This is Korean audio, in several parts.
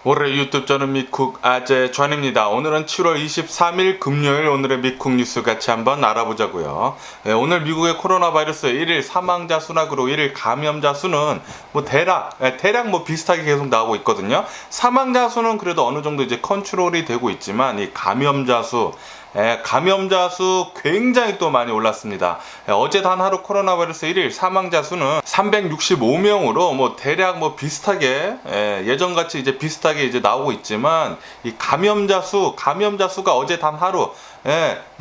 올해 유튜브 저는 미쿡 아재 전입니다. 오늘은 7월 23일 금요일 오늘의 미쿡 뉴스 같이 한번 알아보자고요. 오늘 미국의 코로나 바이러스 1일 사망자 수나 그리고 1일 감염자 수는 뭐 대략 뭐 비슷하게 계속 나오고 있거든요. 사망자 수는 그래도 어느 정도 이제 컨트롤이 되고 있지만 이 감염자 수 굉장히 또 많이 올랐습니다. 어제 단 하루 코로나 바이러스 1일 사망자 수는 365명으로 뭐 대략 뭐 비슷하게 예전같이 이제 비슷하게 이제 나오고 있지만 이 감염자 수가 어제 단 하루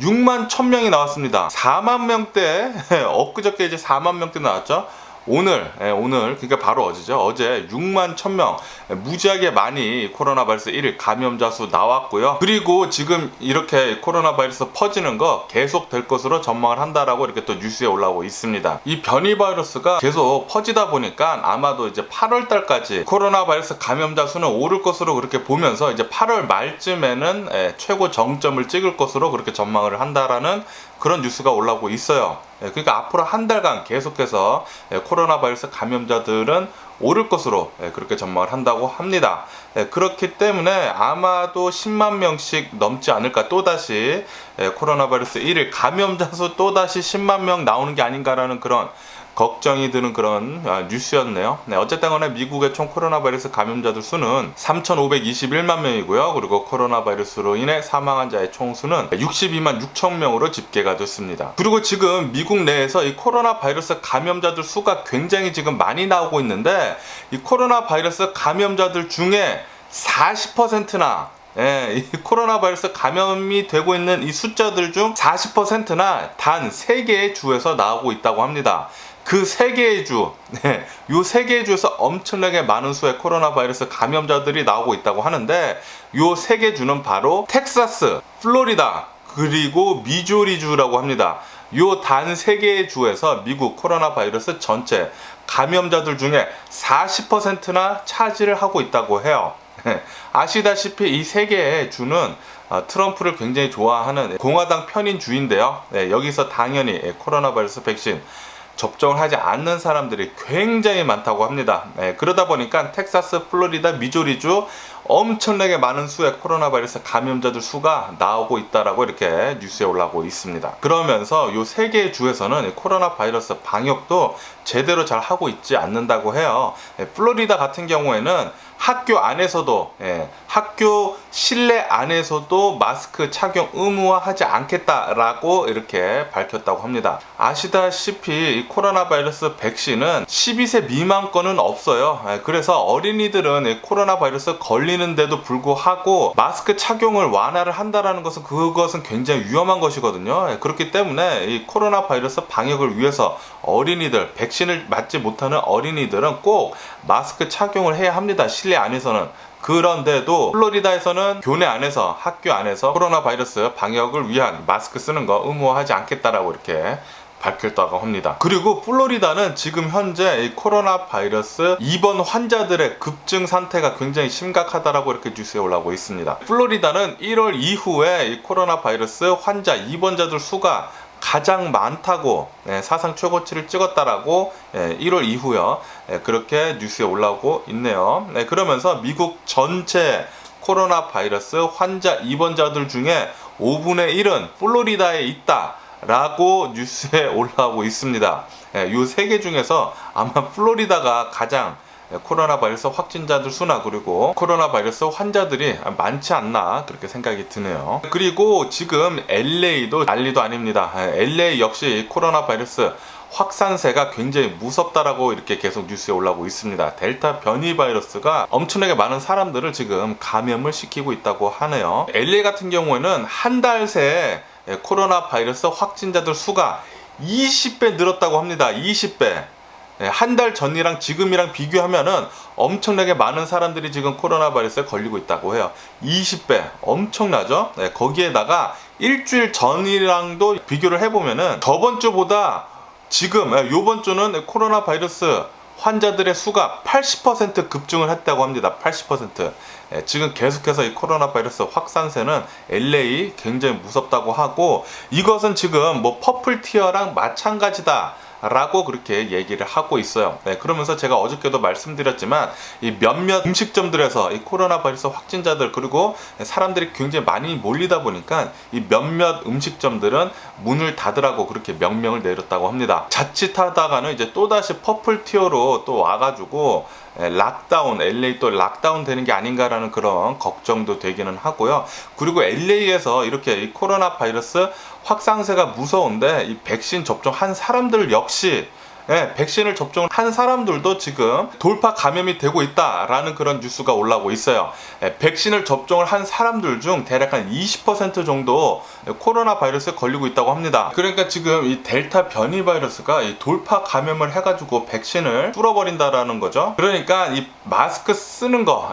6만 1000명이 나왔습니다. 4만 명대 엊그저께 이제 4만 명대 나왔죠. 오늘 그러니까 바로 어제죠. 어제 6만 1000명 무지하게 많이 코로나 바이러스 1일 감염자 수 나왔고요. 그리고 지금 이렇게 코로나 바이러스 퍼지는 거 계속 될 것으로 전망을 한다라고 이렇게 또 뉴스에 올라오고 있습니다. 이 변이 바이러스가 계속 퍼지다 보니까 아마도 이제 8월 달까지 코로나 바이러스 감염자 수는 오를 것으로 그렇게 보면서 이제 8월 말쯤에는 최고 정점을 찍을 것으로 그렇게 전망을 한다라는 그런 뉴스가 올라오고 있어요. 그러니까 앞으로 한 달간 계속해서 코로나 바이러스 감염자들은 오를 것으로 그렇게 전망을 한다고 합니다. 그렇기 때문에 아마도 10만 명씩 넘지 않을까, 또다시 코로나 바이러스 1일 감염자 수 또다시 10만 명 나오는 게 아닌가라는 그런 걱정이 드는 그런 뉴스였네요. 어쨌든 간에 미국의 총 코로나 바이러스 감염자들 수는 3,521만 명이고요. 그리고 코로나 바이러스로 인해 사망한 자의 총수는 62만 6천 명으로 집계가 됐습니다. 그리고 지금 미국 내에서 이 코로나 바이러스 감염자들 수가 굉장히 지금 많이 나오고 있는데, 이 코로나 바이러스 감염자들 중에 40%나 이 코로나 바이러스 감염이 되고 있는 이 숫자들 중 40%나 단 3개의 주에서 나오고 있다고 합니다. 그 3개의 주, 요 3개의 주에서 엄청나게 많은 수의 코로나 바이러스 감염자들이 나오고 있다고 하는데, 요 3개 주는 바로 텍사스, 플로리다, 그리고 미주리주라고 합니다. 요 단 3개의 주에서 미국 코로나 바이러스 전체 감염자들 중에 40%나 차지를 하고 있다고 해요. 아시다시피 이 3개의 주는 트럼프를 굉장히 좋아하는 공화당 편인주인데요. 여기서 당연히 코로나 바이러스 백신 접종을 하지 않는 사람들이 굉장히 많다고 합니다. 그러다 보니까 텍사스, 플로리다, 미주리주 엄청나게 많은 수의 코로나 바이러스 감염자들 수가 나오고 있다라고 이렇게 뉴스에 올라오고 있습니다. 그러면서 이 3개의 주에서는 코로나 바이러스 방역도 제대로 잘 하고 있지 않는다고 해요. 플로리다 같은 경우에는 학교 안에서도 학교 실내 안에서도 마스크 착용 의무화하지 않겠다라고 이렇게 밝혔다고 합니다. 아시다시피 이 코로나 바이러스 백신은 12세 미만 거는 없어요. 그래서 어린이들은 코로나 바이러스 걸리는데도 불구하고 마스크 착용을 완화를 한다라는 것은 그것은 굉장히 위험한 것이거든요. 그렇기 때문에 이 코로나 바이러스 방역을 위해서 어린이들, 백신을 맞지 못하는 어린이들은 꼭 마스크 착용을 해야 합니다. 실내 안에서는. 그런데도 플로리다에서는 교내 안에서, 학교 안에서 코로나 바이러스 방역을 위한 마스크 쓰는 거 의무화하지 않겠다라고 이렇게 밝혔다고 합니다. 그리고 플로리다는 지금 현재 이 코로나 바이러스 입원 환자들의 급증 상태가 굉장히 심각하다라고 이렇게 뉴스에 올라오고 있습니다. 플로리다는 1월 이후에 이 코로나 바이러스 환자 입원자들 수가 가장 많다고 사상 최고치를 찍었다라고 1월 이후요 그렇게 뉴스에 올라오고 있네요. 그러면서 미국 전체 코로나 바이러스 환자 입원자들 중에 5분의 1은 플로리다에 있다 라고 뉴스에 올라오고 있습니다. 이 3개 중에서 아마 플로리다가 가장 코로나 바이러스 확진자들 수나 그리고 코로나 바이러스 환자들이 많지 않나 그렇게 생각이 드네요. 그리고 지금 LA도 난리도 아닙니다. LA 역시 코로나 바이러스 확산세가 굉장히 무섭다라고 이렇게 계속 뉴스에 올라오고 있습니다. 델타 변이 바이러스가 엄청나게 많은 사람들을 지금 감염을 시키고 있다고 하네요. LA 같은 경우에는 한 달 새에 코로나 바이러스 확진자들 수가 20배 늘었다고 합니다. 20배. 한 달 전이랑 지금이랑 비교하면은 엄청나게 많은 사람들이 지금 코로나 바이러스에 걸리고 있다고 해요. 20배. 엄청나죠? 거기에다가 일주일 전이랑도 비교를 해보면은 저번 주보다 지금 요번 주는 코로나 바이러스 환자들의 수가 80% 급증을 했다고 합니다. 80%. 지금 계속해서 이 코로나 바이러스 확산세는 LA 굉장히 무섭다고 하고, 이것은 지금 뭐 퍼플 티어랑 마찬가지다 라고 그렇게 얘기를 하고 있어요. 그러면서 제가 어저께도 말씀드렸지만 이 몇몇 음식점들에서 이 코로나 바이러스 확진자들 그리고 사람들이 굉장히 많이 몰리다 보니까 이 몇몇 음식점들은 문을 닫으라고 그렇게 명령을 내렸다고 합니다. 자칫하다가는 이제 또다시 퍼플 티어로 또 와가지고 락다운, LA 또 락다운 되는 게 아닌가라는 그런 걱정도 되기는 하고요. 그리고 LA에서 이렇게 이 코로나 바이러스 확산세가 무서운데 이 백신 접종한 사람들 역시 백신을 접종한 사람들도 지금 돌파 감염이 되고 있다라는 그런 뉴스가 올라오고 있어요. 백신을 접종을 한 사람들 중 대략 한 20% 정도 코로나 바이러스에 걸리고 있다고 합니다. 그러니까 지금 이 델타 변이 바이러스가 이 돌파 감염을 해가지고 백신을 뚫어버린다라는 거죠. 그러니까 이 마스크 쓰는 거,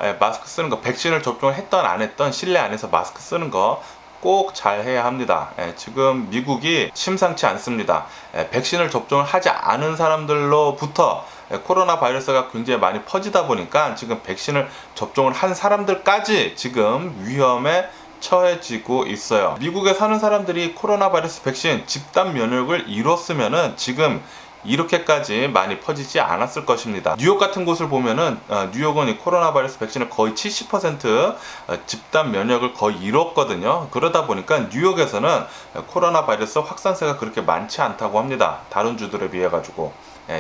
백신을 접종을 했던 안 했던 실내 안에서 마스크 쓰는 거 꼭 잘 해야 합니다. 지금 미국이 심상치 않습니다. 백신을 접종을 하지 않은 사람들로부터 코로나 바이러스가 굉장히 많이 퍼지다 보니까 지금 백신을 접종을 한 사람들까지 지금 위험에 처해지고 있어요. 미국에 사는 사람들이 코로나 바이러스 백신 집단 면역을 이뤘으면은 지금 이렇게까지 많이 퍼지지 않았을 것입니다. 뉴욕 같은 곳을 보면은 뉴욕은 이 코로나 바이러스 백신을 거의 70% 집단 면역을 거의 이뤘거든요. 그러다 보니까 뉴욕에서는 코로나 바이러스 확산세가 그렇게 많지 않다고 합니다. 다른 주들에 비해 가지고.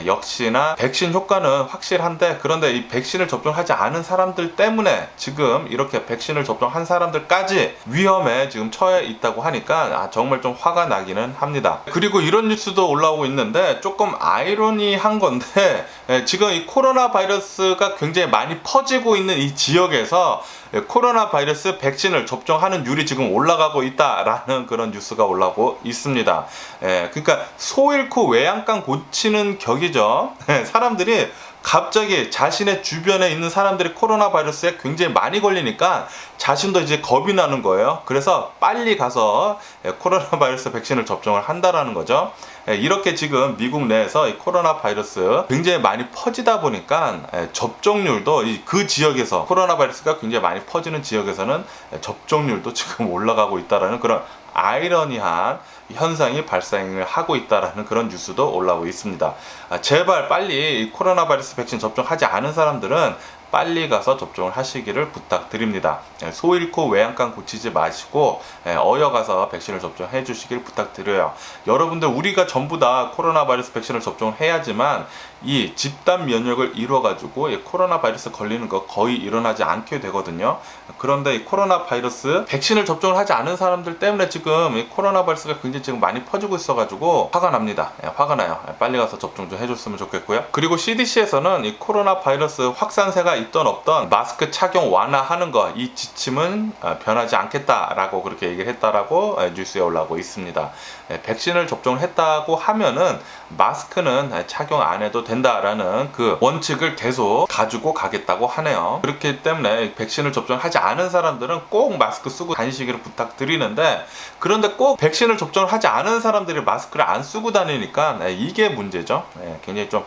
역시나 백신 효과는 확실한데 그런데 이 백신을 접종하지 않은 사람들 때문에 지금 이렇게 백신을 접종한 사람들까지 위험에 지금 처해 있다고 하니까 정말 좀 화가 나기는 합니다. 그리고 이런 뉴스도 올라오고 있는데 조금 아이러니한 건데 지금 이 코로나 바이러스가 굉장히 많이 퍼지고 있는 이 지역에서 코로나 바이러스 백신을 접종하는 율이 지금 올라가고 있다라는 그런 뉴스가 올라오고 있습니다. 그러니까 소 잃고 외양간 고치는 격이죠. 사람들이 갑자기 자신의 주변에 있는 사람들이 코로나 바이러스에 굉장히 많이 걸리니까 자신도 이제 겁이 나는 거예요. 그래서 빨리 가서 코로나 바이러스 백신을 접종을 한다라는 거죠. 이렇게 지금 미국 내에서 이 코로나 바이러스 굉장히 많이 퍼지다 보니까 접종률도 그 지역에서 코로나 바이러스가 굉장히 많이 퍼지는 지역에서는 접종률도 지금 올라가고 있다라는 그런 아이러니한 현상이 발생을 하고 있다라는 그런 뉴스도 올라오고 있습니다. 제발 빨리 이 코로나 바이러스 백신 접종하지 않은 사람들은 빨리 가서 접종을 하시기를 부탁드립니다. 소 잃고 외양간 고치지 마시고 어여 가서 백신을 접종해 주시길 부탁드려요. 여러분들 우리가 전부 다 코로나 바이러스 백신을 접종을 해야지만 이 집단 면역을 이뤄가지고 이 코로나 바이러스 걸리는 거 거의 일어나지 않게 되거든요. 그런데 이 코로나 바이러스 백신을 접종을 하지 않은 사람들 때문에 지금 이 코로나 바이러스가 굉장히 지금 많이 퍼지고 있어가지고 화가 납니다. 화가 나요. 빨리 가서 접종 좀 해줬으면 좋겠고요. 그리고 CDC에서는 이 코로나 바이러스 확산세가 있던 없던 마스크 착용 완화하는 거 이 지침은 변하지 않겠다라고 그렇게 얘기를 했다라고 뉴스에 올라오고 있습니다. 백신을 접종을 했다고 하면은 마스크는 착용 안 해도 된다라는 그 원칙을 계속 가지고 가겠다고 하네요. 그렇기 때문에 백신을 접종하지 않은 사람들은 꼭 마스크 쓰고 다니시기를 부탁드리는데 그런데 꼭 백신을 접종을 하지 않은 사람들이 마스크를 안 쓰고 다니니까 이게 문제죠. 굉장히 좀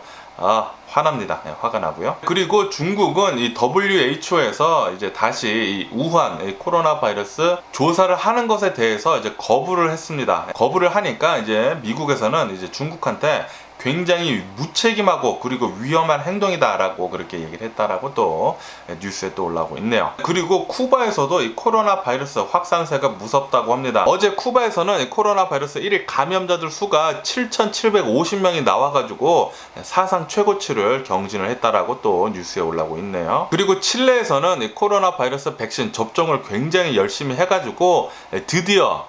화납니다. 화가 나고요. 그리고 중국은 이 WHO에서 이제 다시 이 우한 코로나 바이러스 조사를 하는 것에 대해서 이제 거부를 했습니다. 거부를 하니까 이제 미국에서는 이제 중국한테 굉장히 무책임하고 그리고 위험한 행동이다라고 그렇게 얘기를 했다라고 또 뉴스에 또 올라오고 있네요. 그리고 쿠바에서도 이 코로나 바이러스 확산세가 무섭다고 합니다. 어제 쿠바에서는 이 코로나 바이러스 1일 감염자들 수가 7,750명이 나와가지고 사상 최고치를 경신을 했다라고 또 뉴스에 올라오고 있네요. 그리고 칠레에서는 이 코로나 바이러스 백신 접종을 굉장히 열심히 해가지고 드디어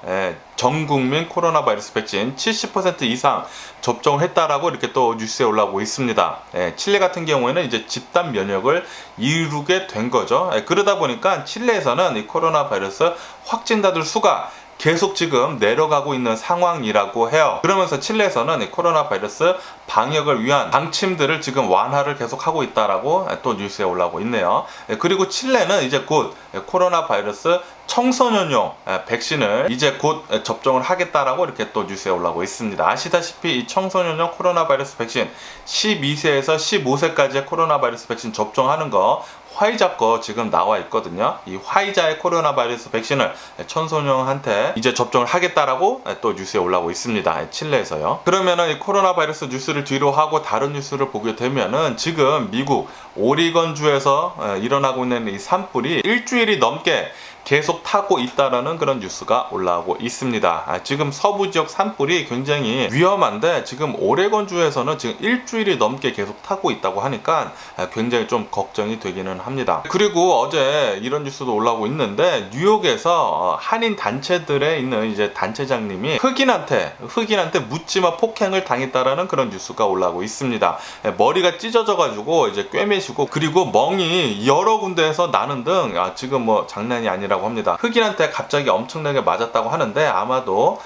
전 국민 코로나 바이러스 백신 70% 이상 접종을 했다라고 이렇게 또 뉴스에 올라오고 있습니다. 칠레 같은 경우에는 이제 집단 면역을 이루게 된 거죠. 그러다 보니까 칠레에서는 이 코로나 바이러스 확진자들 수가 계속 지금 내려가고 있는 상황이라고 해요. 그러면서 칠레에서는 이 코로나 바이러스 방역을 위한 방침들을 지금 완화를 계속하고 있다라고 또 뉴스에 올라오고 있네요. 그리고 칠레는 이제 곧 코로나 바이러스 청소년용 백신을 이제 곧 접종을 하겠다라고 이렇게 또 뉴스에 올라오고 있습니다. 아시다시피 이 청소년용 코로나 바이러스 백신 12세에서 15세까지의 코로나 바이러스 백신 접종하는 거 화이자 거 지금 나와 있거든요. 이 화이자의 코로나 바이러스 백신을 청소년한테 이제 접종을 하겠다라고 또 뉴스에 올라오고 있습니다. 칠레에서요. 그러면은 이 코로나 바이러스 뉴스를 뒤로 하고 다른 뉴스를 보게 되면은 지금 미국 오리건주에서 일어나고 있는 이 산불이 일주일이 넘게 계속 타고 있다라는 그런 뉴스가 올라오고 있습니다. 지금 서부 지역 산불이 굉장히 위험한데 지금 오레곤주에서는 지금 일주일이 넘게 계속 타고 있다고 하니까 굉장히 좀 걱정이 되기는 합니다. 그리고 어제 이런 뉴스도 올라오고 있는데 뉴욕에서 한인 단체들에 있는 이제 단체장님이 흑인한테 묻지마 폭행을 당했다라는 그런 뉴스가 올라오고 있습니다. 머리가 찢어져가지고 이제 꿰매시고 그리고 멍이 여러 군데에서 나는 등 지금 뭐 장난이 아니라 합니다. 흑인한테 갑자기 엄청나게 맞았다고 하는데 아마도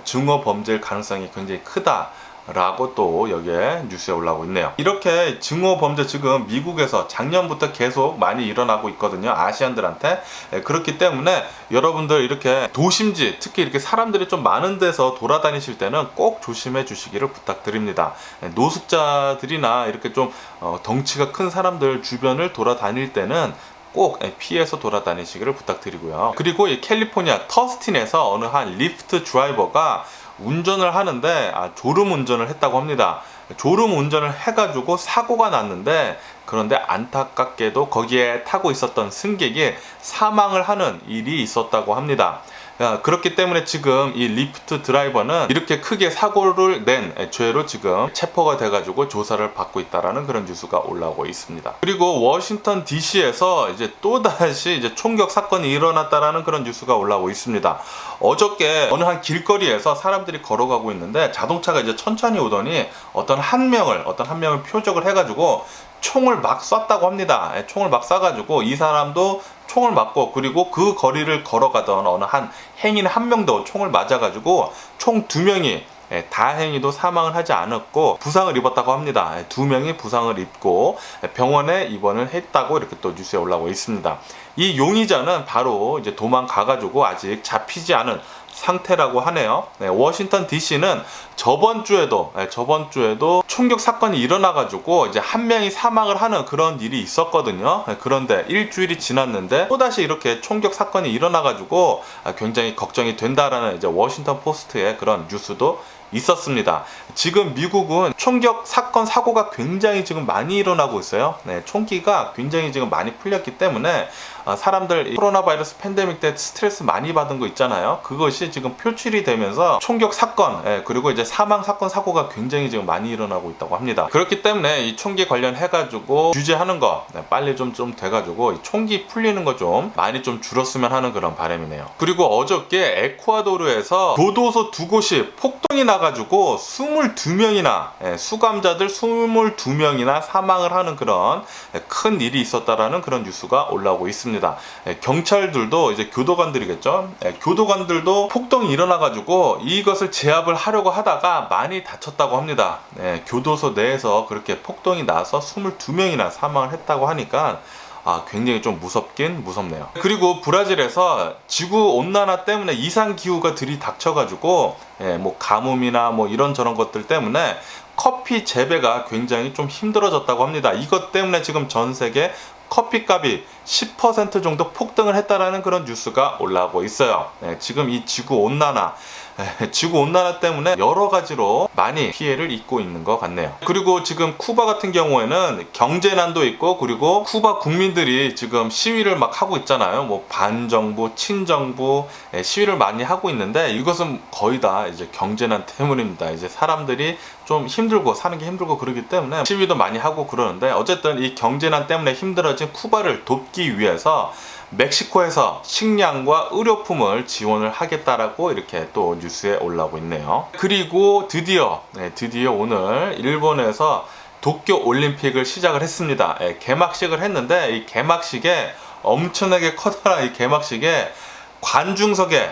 증오 범죄일 가능성이 굉장히 크다라고 또 여기에 뉴스에 올라오고 있네요. 이렇게 증오 범죄 지금 미국에서 작년부터 계속 많이 일어나고 있거든요. 아시안들한테. 그렇기 때문에 여러분들 이렇게 도심지 특히 이렇게 사람들이 좀 많은 데서 돌아다니실 때는 꼭 조심해 주시기를 부탁드립니다. 노숙자들이나 이렇게 좀 덩치가 큰 사람들 주변을 돌아다닐 때는 꼭 피해서 돌아다니시기를 부탁드리고요. 그리고 이 캘리포니아 터스틴에서 어느 한 리프트 드라이버가 운전을 하는데 졸음 운전을 했다고 합니다. 졸음 운전을 해가지고 사고가 났는데 그런데 안타깝게도 거기에 타고 있었던 승객이 사망을 하는 일이 있었다고 합니다. 그렇기 때문에 지금 이 리프트 드라이버는 이렇게 크게 사고를 낸 죄로 지금 체포가 돼가지고 조사를 받고 있다라는 그런 뉴스가 올라오고 있습니다. 그리고 워싱턴 DC에서 이제 또다시 이제 총격 사건이 일어났다라는 그런 뉴스가 올라오고 있습니다. 어저께 어느 한 길거리에서 사람들이 걸어가고 있는데 자동차가 이제 천천히 오더니 어떤 한 명을 표적을 해가지고 총을 막 쐈다고 합니다. 총을 막 쏴가지고 이 사람도 총을 맞고 그리고 그 거리를 걸어가던 어느 한 행인 한 명도 총을 맞아가지고 총 2명이 다행히도 사망을 하지 않았고 부상을 입었다고 합니다. 2명이 부상을 입고 병원에 입원을 했다고 이렇게 또 뉴스에 올라오고 있습니다. 이 용의자는 바로 이제 도망가가지고 아직 잡히지 않은 상태라고 하네요. 워싱턴 DC는 저번 주에도 총격 사건이 일어나가지고 이제 한 명이 사망을 하는 그런 일이 있었거든요. 그런데 일주일이 지났는데 또다시 이렇게 총격 사건이 일어나가지고 굉장히 걱정이 된다라는 이제 워싱턴 포스트의 그런 뉴스도 있었습니다. 지금 미국은 총격 사건 사고가 굉장히 지금 많이 일어나고 있어요. 총기가 굉장히 지금 많이 풀렸기 때문에 사람들 코로나 바이러스 팬데믹 때 스트레스 많이 받은 거 있잖아요. 그것이 지금 표출이 되면서 총격 사건 그리고 이제 사망 사건 사고가 굉장히 지금 많이 일어나고 있다고 합니다. 그렇기 때문에 이 총기 관련해 가지고 규제하는 거 빨리 좀 돼가지고 이 총기 풀리는 거 좀 많이 좀 줄었으면 하는 그런 바람이네요. 그리고 어저께 에콰도르에서 교도소 2곳이 폭동이 나가지고 22명이나 수감자들 22명이나 사망을 하는 그런 큰 일이 있었다라는 그런 뉴스가 올라오고 있습니다. 경찰들도 이제 교도관들이겠죠. 교도관들도 폭동이 일어나가지고 이것을 제압을 하려고 하다가 많이 다쳤다고 합니다. 교도소 내에서 그렇게 폭동이 나서 22명이나 사망을 했다고 하니까 굉장히 좀 무섭긴 무섭네요. 그리고 브라질에서 지구 온난화 때문에 이상 기후가 들이닥쳐가지고 뭐 가뭄이나 뭐 이런저런 것들 때문에 커피 재배가 굉장히 좀 힘들어졌다고 합니다. 이것 때문에 지금 전 세계 커피값이 10% 정도 폭등을 했다라는 그런 뉴스가 올라오고 있어요. 지금 이 지구 온난화 때문에 여러 가지로 많이 피해를 입고 있는 것 같네요. 그리고 지금 쿠바 같은 경우에는 경제난도 있고 그리고 쿠바 국민들이 지금 시위를 막 하고 있잖아요. 뭐 반정부, 친정부 시위를 많이 하고 있는데 이것은 거의 다 이제 경제난 때문입니다. 이제 사람들이 좀 힘들고 사는 게 힘들고 그러기 때문에 시위도 많이 하고 그러는데 어쨌든 이 경제난 때문에 힘들어진 쿠바를 돕기 위해서 멕시코에서 식량과 의료품을 지원을 하겠다라고 이렇게 또 뉴스에 올라오고 있네요. 그리고 드디어 오늘 일본에서 도쿄 올림픽을 시작을 했습니다. 개막식을 했는데 이 개막식에 엄청나게 커다란 이 개막식에 관중석에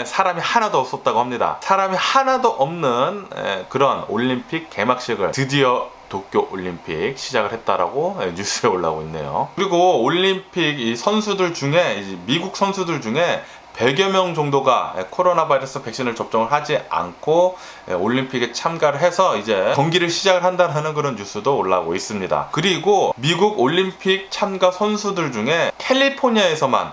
사람이 하나도 없었다고 합니다. 사람이 하나도 없는 그런 올림픽 개막식을 드디어 도쿄 올림픽 시작을 했다라고 뉴스에 올라오고 있네요. 그리고 올림픽 이 선수들 중에 미국 선수들 중에 100여 명 정도가 코로나 바이러스 백신을 접종을 하지 않고 올림픽에 참가를 해서 이제 경기를 시작을 한다는 그런 뉴스도 올라오고 있습니다. 그리고 미국 올림픽 참가 선수들 중에 캘리포니아에서만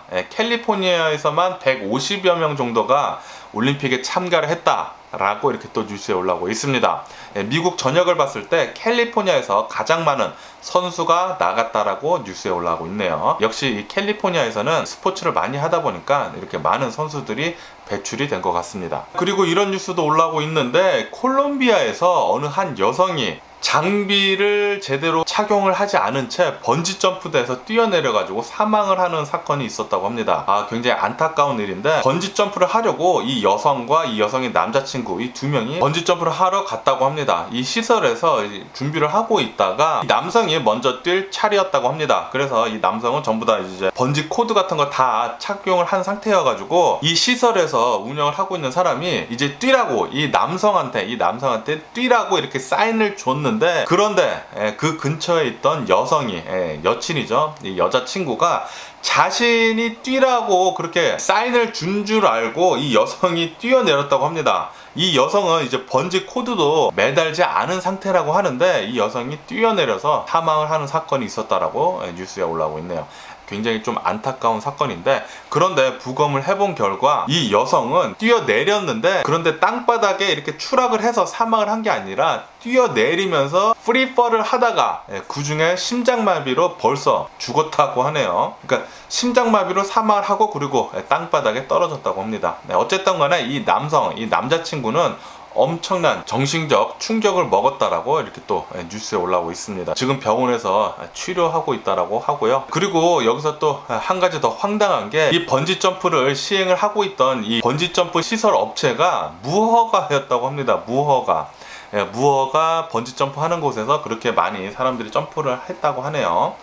150여 명 정도가 올림픽에 참가를 했다라고 이렇게 또 뉴스에 올라오고 있습니다. 미국 전역을 봤을 때 캘리포니아에서 가장 많은 선수가 나갔다라고 뉴스에 올라오고 있네요. 역시 이 캘리포니아에서는 스포츠를 많이 하다 보니까 이렇게 많은 선수들이 배출이 된 것 같습니다. 그리고 이런 뉴스도 올라오고 있는데 콜롬비아에서 어느 한 여성이 장비를 제대로 착용을 하지 않은 채 번지 점프대에서 뛰어내려가지고 사망을 하는 사건이 있었다고 합니다. 굉장히 안타까운 일인데, 번지 점프를 하려고 이 여성과 이 여성의 남자친구 이 두 명이 번지 점프를 하러 갔다고 합니다. 이 시설에서 준비를 하고 있다가 이 남성이 먼저 뛸 차례였다고 합니다. 그래서 이 남성은 전부 다 이제 번지 코드 같은 거 다 착용을 한 상태여가지고 이 시설에서 운영을 하고 있는 사람이 이제 뛰라고 이 남성한테 뛰라고 이렇게 사인을 줬는데, 그런데 그 근처에 있던 여성이 여친이죠. 이 여자친구가 자신이 뛰라고 그렇게 사인을 준 줄 알고 이 여성이 뛰어내렸다고 합니다. 이 여성은 이제 번지 코드도 매달지 않은 상태라고 하는데 이 여성이 뛰어내려서 사망을 하는 사건이 있었다라고 뉴스에 올라오고 있네요. 굉장히 좀 안타까운 사건인데, 그런데 부검을 해본 결과 이 여성은 뛰어내렸는데, 그런데 땅바닥에 이렇게 추락을 해서 사망을 한 게 아니라 뛰어내리면서 프리펄을 하다가 그 중에 심장마비로 벌써 죽었다고 하네요. 그러니까 심장마비로 사망을 하고 그리고 땅바닥에 떨어졌다고 합니다. 어쨌든 간에 이 남자친구는 엄청난 정신적 충격을 먹었다라고 이렇게 또 뉴스에 올라오고 있습니다. 지금 병원에서 치료하고 있다라고 하고요. 그리고 여기서 또 한 가지 더 황당한 게, 이 번지 점프를 시행을 하고 있던 이 번지 점프 시설 업체가 무허가였다고 합니다. 무허가 번지 점프 하는 곳에서 그렇게 많이 사람들이 점프를 했다고 하네요.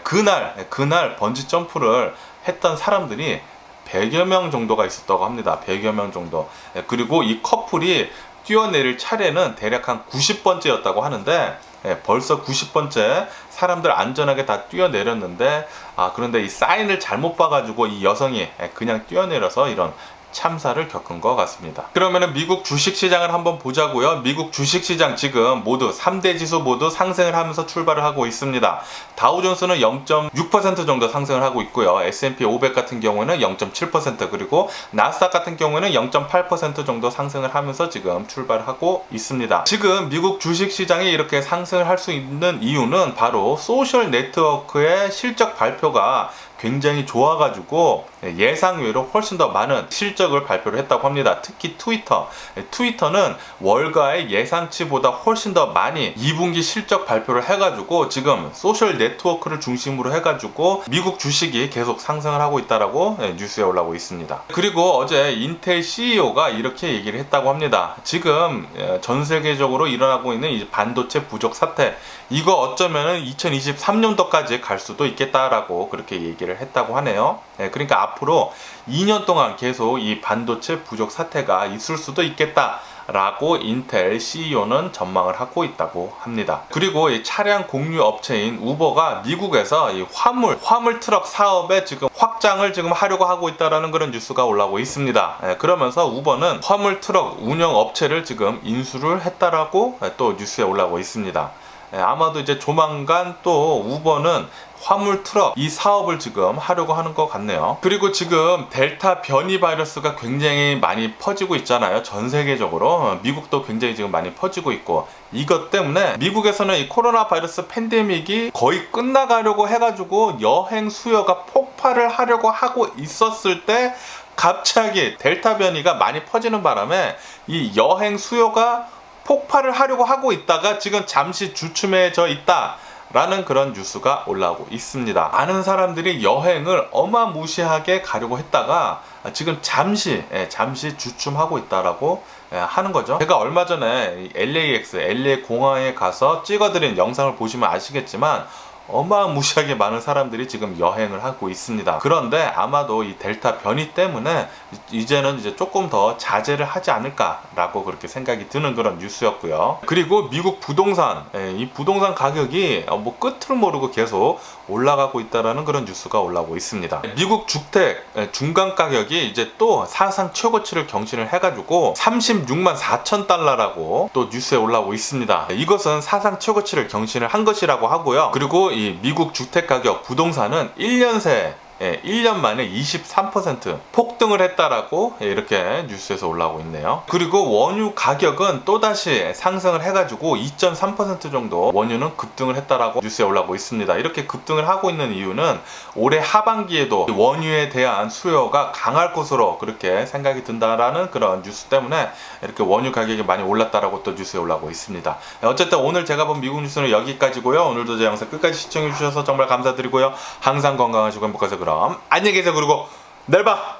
그날 번지 점프를 했던 사람들이 100여 명 정도가 있었다고 합니다. 100여 명 정도. 그리고 이 커플이 뛰어내릴 차례는 대략 한 90번째였다고 하는데, 벌써 90번째 사람들 안전하게 다 뛰어내렸는데, 그런데 이 사인을 잘못 봐가지고 이 여성이 그냥 뛰어내려서 이런 참사를 겪은 것 같습니다. 그러면은 미국 주식시장을 한번 보자고요. 미국 주식시장 지금 모두 3대 지수 모두 상승을 하면서 출발을 하고 있습니다. 다우존스는 0.6% 정도 상승을 하고 있고요. S&P 500 같은 경우는 0.7%, 그리고 나스닥 같은 경우에는 0.8% 정도 상승을 하면서 지금 출발을 하고 있습니다. 지금 미국 주식시장이 이렇게 상승을 할 수 있는 이유는 바로 소셜 네트워크의 실적 발표가 굉장히 좋아가지고 예상외로 훨씬 더 많은 실적을 발표를 했다고 합니다. 특히 트위터는 월가의 예상치보다 훨씬 더 많이 2분기 실적 발표를 해가지고 지금 소셜 네트워크를 중심으로 해가지고 미국 주식이 계속 상승을 하고 있다라고 뉴스에 올라오고 있습니다. 그리고 어제 인텔 CEO가 이렇게 얘기를 했다고 합니다. 지금 전 세계적으로 일어나고 있는 이 반도체 부족 사태, 이거 어쩌면은 2023년도까지 갈 수도 있겠다라고 그렇게 얘기를 했다고 하네요. 그러니까 앞으로 2년 동안 계속 이 반도체 부족 사태가 있을 수도 있겠다라고 인텔 CEO는 전망을 하고 있다고 합니다. 그리고 이 차량 공유 업체인 우버가 미국에서 이 화물 트럭 사업에 지금 확장을 지금 하려고 하고 있다라는 그런 뉴스가 올라오고 있습니다. 그러면서 우버는 화물 트럭 운영 업체를 지금 인수를 했다라고 또 뉴스에 올라오고 있습니다. 아마도 이제 조만간 또 우버는 화물 트럭 이 사업을 지금 하려고 하는 것 같네요. 그리고 지금 델타 변이 바이러스가 굉장히 많이 퍼지고 있잖아요. 전 세계적으로. 미국도 굉장히 지금 많이 퍼지고 있고, 이것 때문에 미국에서는 이 코로나 바이러스 팬데믹이 거의 끝나가려고 해가지고 여행 수요가 폭발을 하려고 하고 있었을 때 갑자기 델타 변이가 많이 퍼지는 바람에 이 여행 수요가 폭발을 하려고 하고 있다가 지금 잠시 주춤해져 있다 라는 그런 뉴스가 올라오고 있습니다. 많은 사람들이 여행을 어마무시하게 가려고 했다가 지금 잠시 주춤하고 있다라고 하는 거죠. 제가 얼마 전에 LA 공항에 가서 찍어드린 영상을 보시면 아시겠지만 어마무시하게 많은 사람들이 지금 여행을 하고 있습니다. 그런데 아마도 이 델타 변이 때문에 이제는 이제 조금 더 자제를 하지 않을까라고 그렇게 생각이 드는 그런 뉴스였고요. 그리고 미국 부동산, 이 부동산 가격이 뭐 끝을 모르고 계속 올라가고 있다라는 그런 뉴스가 올라오고 있습니다. 미국 주택 중간 가격이 이제 또 사상 최고치를 경신을 해가지고 36만 4천 달러라고 또 뉴스에 올라오고 있습니다. 이것은 사상 최고치를 경신을 한 것이라고 하고요. 그리고 이 미국 주택 가격 부동산은 1년 새 1년 만에 23% 폭등을 했다라고 이렇게 뉴스에서 올라오고 있네요. 그리고 원유 가격은 또다시 상승을 해가지고 2.3% 정도 원유는 급등을 했다라고 뉴스에 올라오고 있습니다. 이렇게 급등을 하고 있는 이유는 올해 하반기에도 원유에 대한 수요가 강할 것으로 그렇게 생각이 든다라는 그런 뉴스 때문에 이렇게 원유 가격이 많이 올랐다라고 또 뉴스에 올라오고 있습니다. 어쨌든 오늘 제가 본 미국 뉴스는 여기까지고요. 오늘도 제 영상 끝까지 시청해 주셔서 정말 감사드리고요. 항상 건강하시고 행복하세요. 그럼 안녕히 계세요. 그리고 내일 봐.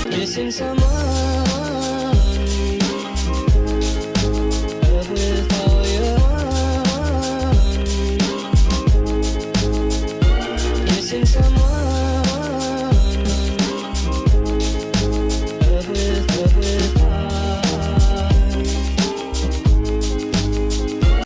Missing someone with all your heart. Missing someone.